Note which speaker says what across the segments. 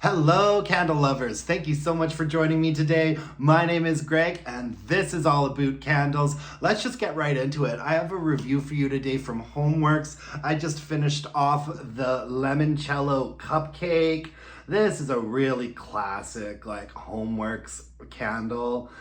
Speaker 1: Hello, candle lovers. Thank you so much for joining me today. My name is Greg, and this is all Aboot candles. Let's just get right into it. I have a review for you today from Homeworx. I just finished off the Limoncello Cupcake. This is a really classic, Homeworx candle.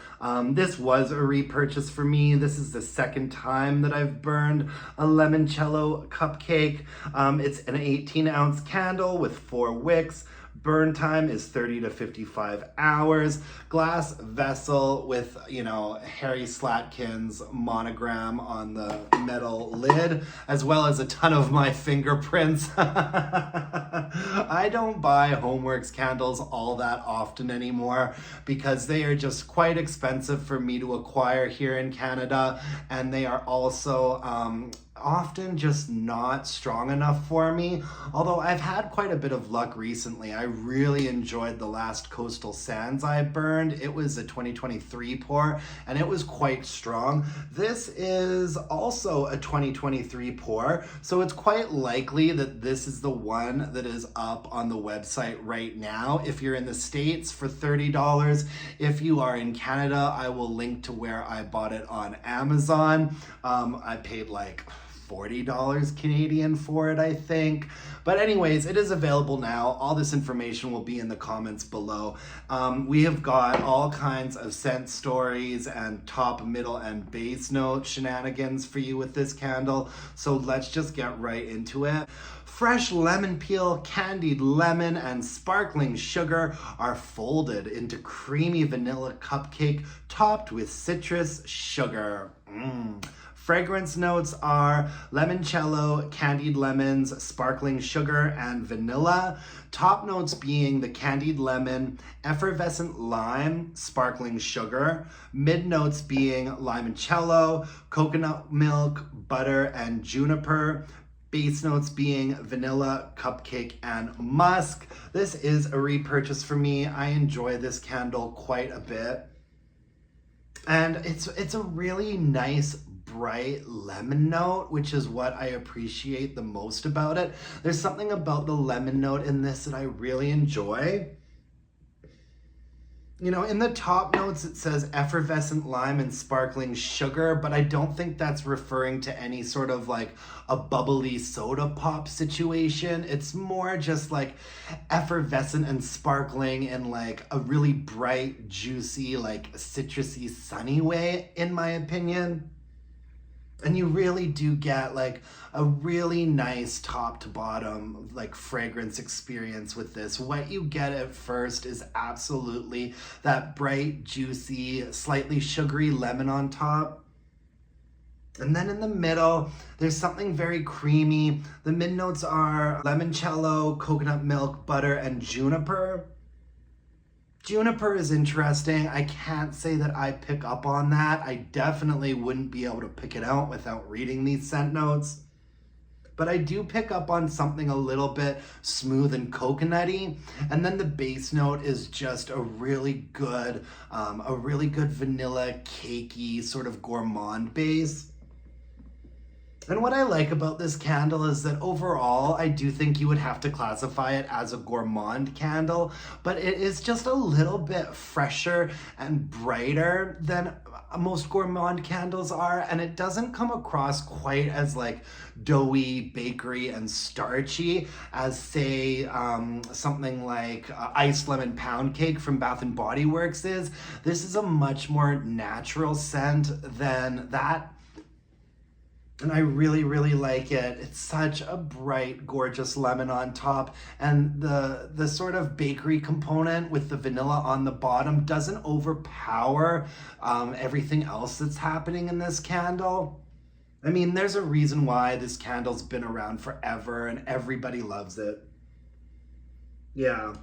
Speaker 1: This was a repurchase for me. This is the second time that I've burned a Limoncello Cupcake. It's an 18-ounce candle with 4 wicks. Burn time is 30 to 55 hours. Glass vessel with, Harry Slatkin's monogram on the metal lid, as well as a ton of my fingerprints. I don't buy Homeworx candles all that often anymore because they are just quite expensive for me to acquire here in Canada, and they are also often just not strong enough for me. Although I've had quite a bit of luck recently. I really enjoyed the last Coastal Sands I burned. It was a 2023 pour and it was quite strong. This is also a 2023 pour, so it's quite likely that this is the one that is up on the website right now. If you're in the States, for $30. If you are in Canada, I will link to where I bought it on Amazon. I paid like $40 Canadian for it, I think. But anyways, it is available now. All this information will be in the comments below. We have got all kinds of scent stories and top, middle, and base note shenanigans for you with this candle. So let's just get right into it. Fresh lemon peel, candied lemon, and sparkling sugar are folded into creamy vanilla cupcake topped with citrus sugar. Fragrance notes are limoncello, candied lemons, sparkling sugar, and vanilla. Top notes being the candied lemon, effervescent lime, sparkling sugar. Mid notes being limoncello, coconut milk, butter, and juniper. Base notes being vanilla, cupcake, and musk. This is a repurchase for me. I enjoy this candle quite a bit. And it's a really nice, bright lemon note, which is what I appreciate the most about it. There's something about the lemon note in this that I really enjoy. In the top notes it says effervescent lime and sparkling sugar, but I don't think that's referring to any sort of a bubbly soda pop situation. It's more just effervescent and sparkling in a really bright, juicy, citrusy, sunny way, in my opinion. And you really do get a really nice top to bottom fragrance experience with this. What you get at first is absolutely that bright, juicy, slightly sugary lemon on top. And then in the middle, there's something very creamy. The mid notes are limoncello, coconut milk, butter, and juniper. Juniper is interesting. I can't say that I pick up on that. I definitely wouldn't be able to pick it out without reading these scent notes. But I do pick up on something a little bit smooth and coconutty. And then the base note is just a really good vanilla, cakey, sort of gourmand base. And what I like about this candle is that overall, I do think you would have to classify it as a gourmand candle, but it is just a little bit fresher and brighter than most gourmand candles are, and it doesn't come across quite as doughy, bakery, and starchy as, say, something like iced lemon pound cake from Bath & Body Works is. This is a much more natural scent than that. And I really, really like it. It's such a bright, gorgeous lemon on top. And the sort of bakery component with the vanilla on the bottom doesn't overpower everything else that's happening in this candle. I mean, there's a reason why this candle's been around forever and everybody loves it. Yeah.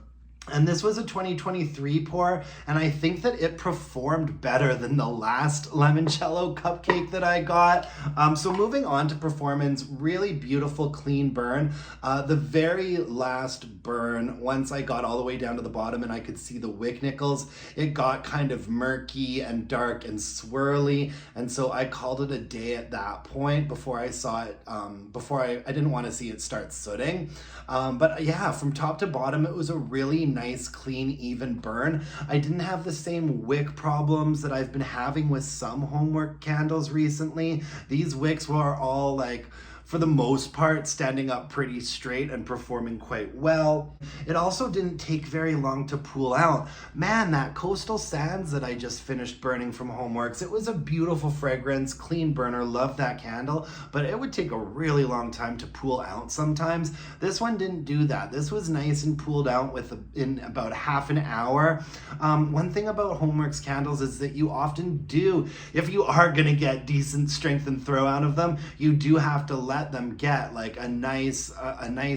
Speaker 1: And this was a 2023 pour, and I think that it performed better than the last Limoncello Cupcake that I got. So moving on to performance, really beautiful, clean burn. The very last burn, once I got all the way down to the bottom and I could see the wick nickels, it got kind of murky and dark and swirly, and so I called it a day at that point before I saw it, I didn't want to see it start sooting. But yeah, from top to bottom, it was a really nice, clean, even burn. I didn't have the same wick problems that I've been having with some Homeworx candles recently. These wicks were all like, for the most part, standing up pretty straight and performing quite well. It also didn't take very long to pool out. Man, that Coastal Sands that I just finished burning from Homeworx, it was a beautiful fragrance, clean burner, love that candle, but it would take a really long time to pool out sometimes. This one didn't do that. This was nice and pooled out in about half an hour. One thing about Homeworx candles is that you often do, if you are gonna get decent strength and throw out of them, you do have to let them get like a nice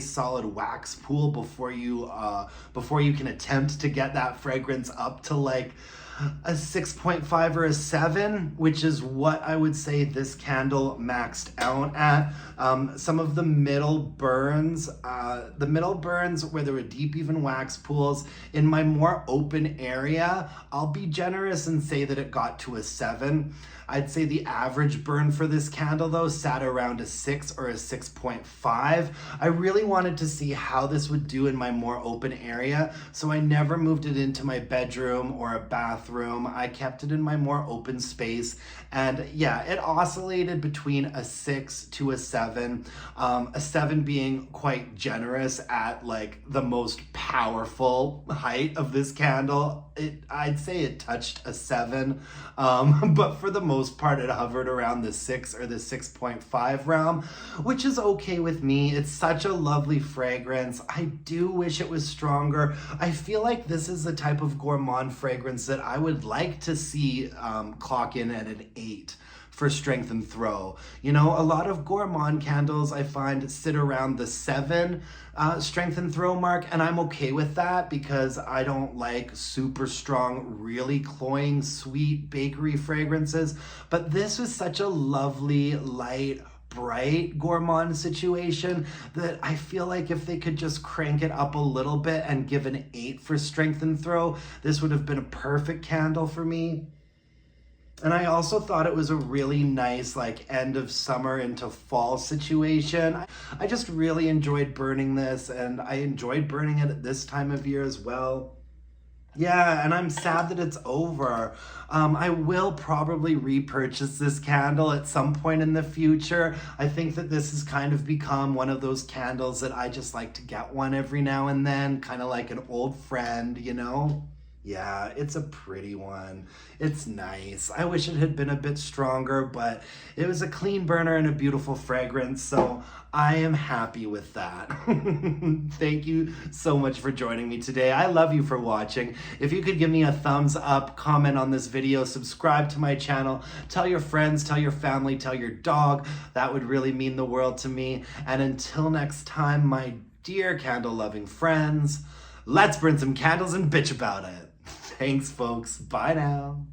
Speaker 1: solid wax pool before you can attempt to get that fragrance up to like a 6.5 or a 7, which is what I would say this candle maxed out at. Some of the middle burns where there were deep even wax pools in my more open area, I'll be generous and say that it got to a 7. I'd say the average burn for this candle though sat around a 6 or a 6.5. I really wanted to see how this would do in my more open area, so I never moved it into my bedroom or a bathroom. I kept it in my more open space, and yeah, it oscillated between a 6 to a 7. A 7 being quite generous at like the most powerful height of this candle. I'd say it touched a 7, but for the most part it hovered around the 6 or the 6.5 realm, which is okay with me. It's such a lovely fragrance. I do wish it was stronger. I feel like this is the type of gourmand fragrance that I would like to see clock in at an 8 for strength and throw. You know, a lot of gourmand candles I find sit around the 7 strength and throw mark, and I'm okay with that because I don't like super strong, really cloying, sweet bakery fragrances. But this was such a lovely, light, bright gourmand situation that I feel like if they could just crank it up a little bit and give an 8 for strength and throw, this would have been a perfect candle for me. And I also thought it was a really nice like end of summer into fall situation. I just really enjoyed burning this, and I enjoyed burning it at this time of year as well. Yeah, and I'm sad that it's over. I will probably repurchase this candle at some point in the future. I think that this has kind of become one of those candles that I just like to get one every now and then, kind of like an old friend, you know? Yeah, it's a pretty one. It's nice. I wish it had been a bit stronger, but it was a clean burner and a beautiful fragrance, so I am happy with that. Thank you so much for joining me today. I love you for watching. If you could give me a thumbs up, comment on this video, subscribe to my channel, tell your friends, tell your family, tell your dog. That would really mean the world to me. And until next time, my dear candle-loving friends, let's burn some candles and bitch about it. Thanks, folks. Bye now.